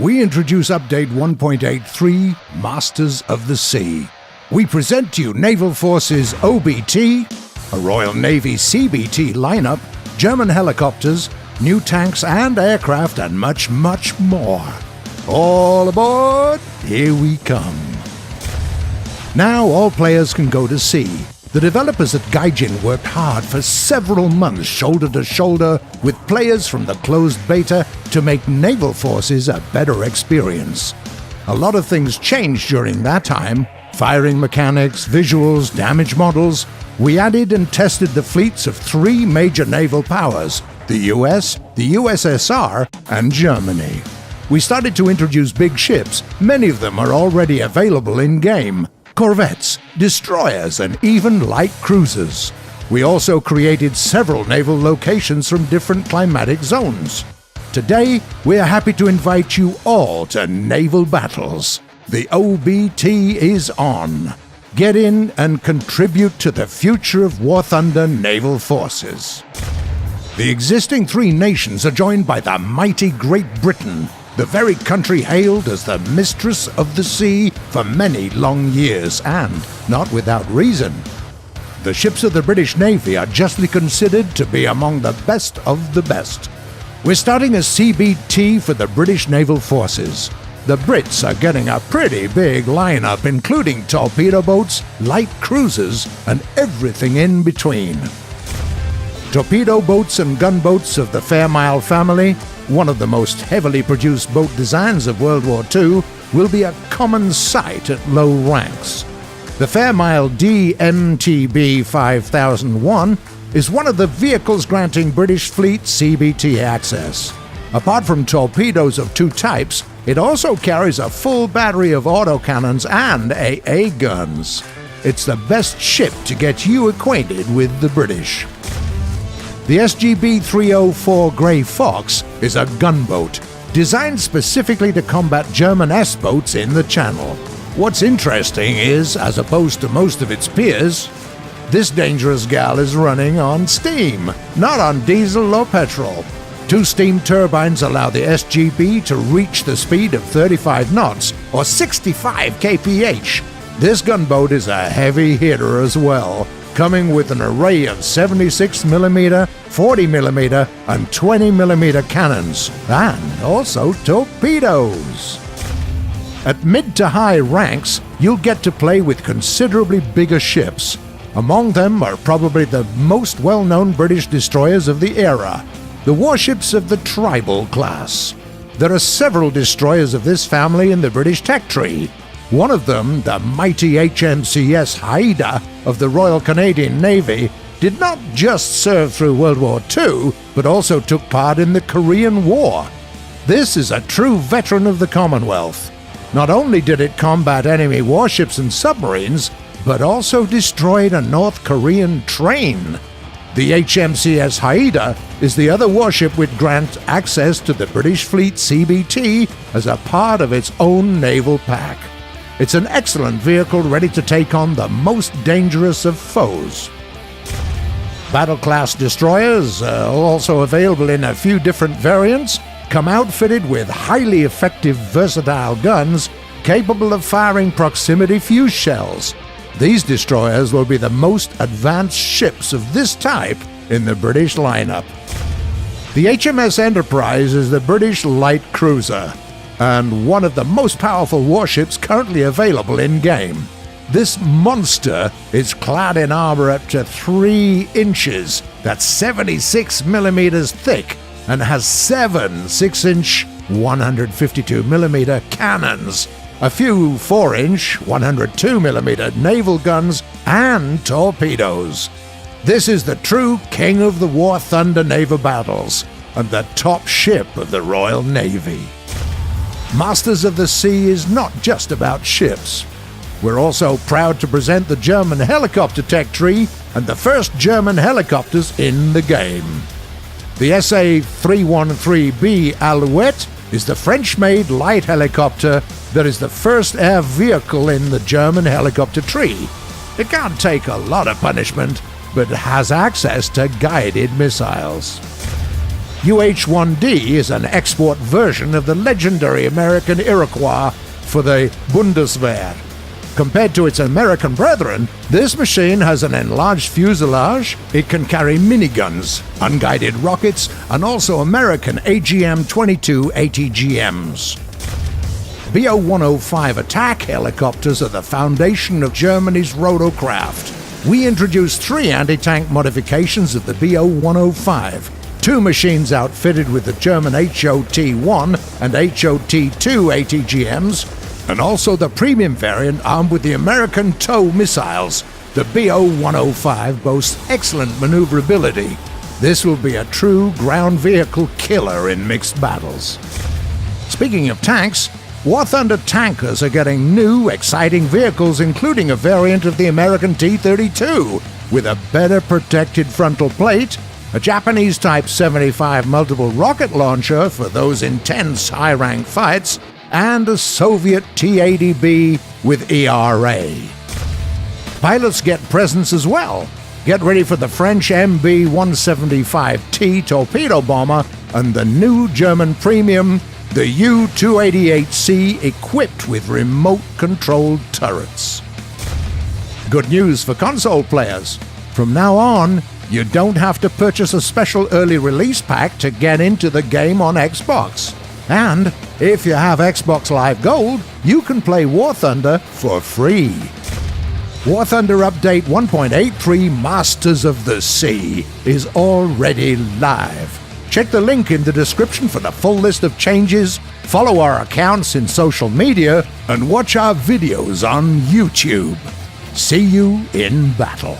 we introduce Update 1.83, Masters of the Sea. We present to you Naval Forces OBT, a Royal Navy CBT lineup, German helicopters, new tanks and aircraft, and much, much more. All aboard, here we come. Now all players can go to sea. The developers at Gaijin worked hard for several months shoulder to shoulder with players from the closed beta to make Naval Forces a better experience. A lot of things changed during that time. Firing mechanics, visuals, damage models. We added and tested the fleets of three major naval powers, the US, the USSR, and Germany. We started to introduce big ships. Many of them are already available in-game. Corvettes, destroyers, and even light cruisers. We also created several naval locations from different climatic zones. Today, we're happy to invite you all to naval battles. The OBT is on. Get in and contribute to the future of War Thunder Naval Forces. The existing three nations are joined by the mighty Great Britain, the very country hailed as the mistress of the sea for many long years, and not without reason. The ships of the British Navy are justly considered to be among the best of the best. We're starting a CBT for the British Naval Forces. The Brits are getting a pretty big lineup, including torpedo boats, light cruisers, and everything in between. Torpedo boats and gunboats of the Fairmile family, one of the most heavily produced boat designs of World War II, will be a common sight at low ranks. The Fairmile DMTB 5001 is one of the vehicles granting British Fleet CBT access. Apart from torpedoes of two types, it also carries a full battery of autocannons and AA guns. It's the best ship to get you acquainted with the British. The SGB 304 Grey Fox is a gunboat, designed specifically to combat German S-boats in the Channel. What's interesting is, as opposed to most of its peers, this dangerous gal is running on steam, not on diesel or petrol. Two steam turbines allow the SGB to reach the speed of 35 knots, or 65 kph. This gunboat is a heavy hitter as well, coming with an array of 76mm, 40mm, and 20mm cannons, and also torpedoes. At mid to high ranks, you'll get to play with considerably bigger ships. Among them are probably the most well-known British destroyers of the era, the warships of the Tribal class. There are several destroyers of this family in the British tech tree. One of them, the mighty HMCS Haida of the Royal Canadian Navy, did not just serve through World War II, but also took part in the Korean War. This is a true veteran of the Commonwealth. Not only did it combat enemy warships and submarines, but also destroyed a North Korean train. The HMCS Haida is the other warship which grants access to the British Fleet CBT as a part of its own naval pack. It's an excellent vehicle ready to take on the most dangerous of foes. Battle-class destroyers, also available in a few different variants, come outfitted with highly effective versatile guns capable of firing proximity fuse shells. These destroyers will be the most advanced ships of this type in the British lineup. The HMS Enterprise is the British light cruiser, and one of the most powerful warships currently available in-game. This monster is clad in armor up to 3 inches, that's 76mm thick, and has 7 6-inch 152mm cannons, a few 4-inch 102mm naval guns, and torpedoes. This is the true king of the War Thunder naval battles, and the top ship of the Royal Navy. Masters of the Sea is not just about ships. We're also proud to present the German helicopter tech tree and the first German helicopters in the game. The SA-313B Alouette is the French-made light helicopter that is the first air vehicle in the German helicopter tree. It can't take a lot of punishment, but has access to guided missiles. UH-1D is an export version of the legendary American Iroquois for the Bundeswehr. Compared to its American brethren, this machine has an enlarged fuselage, it can carry miniguns, unguided rockets, and also American AGM-22 ATGMs. BO-105 attack helicopters are the foundation of Germany's rotorcraft. We introduced 3 anti-tank modifications of the BO-105, 2 machines outfitted with the German HOT-1 and HOT-2 ATGMs, and also the premium variant armed with the American TOW missiles. The BO-105 boasts excellent maneuverability. This will be a true ground vehicle killer in mixed battles. Speaking of tanks, War Thunder tankers are getting new, exciting vehicles, including a variant of the American T-32 with a better protected frontal plate, a Japanese Type 75 multiple rocket launcher for those intense high-rank fights, and a Soviet T-80B with ERA. Pilots get presents as well. Get ready for the French MB-175T torpedo bomber and the new German premium, the U-288C, equipped with remote-controlled turrets. Good news for console players. From now on, you don't have to purchase a special early release pack to get into the game on Xbox. And if you have Xbox Live Gold, you can play War Thunder for free. War Thunder Update 1.83 Masters of the Sea is already live. Check the link in the description for the full list of changes, follow our accounts in social media, and watch our videos on YouTube. See you in battle.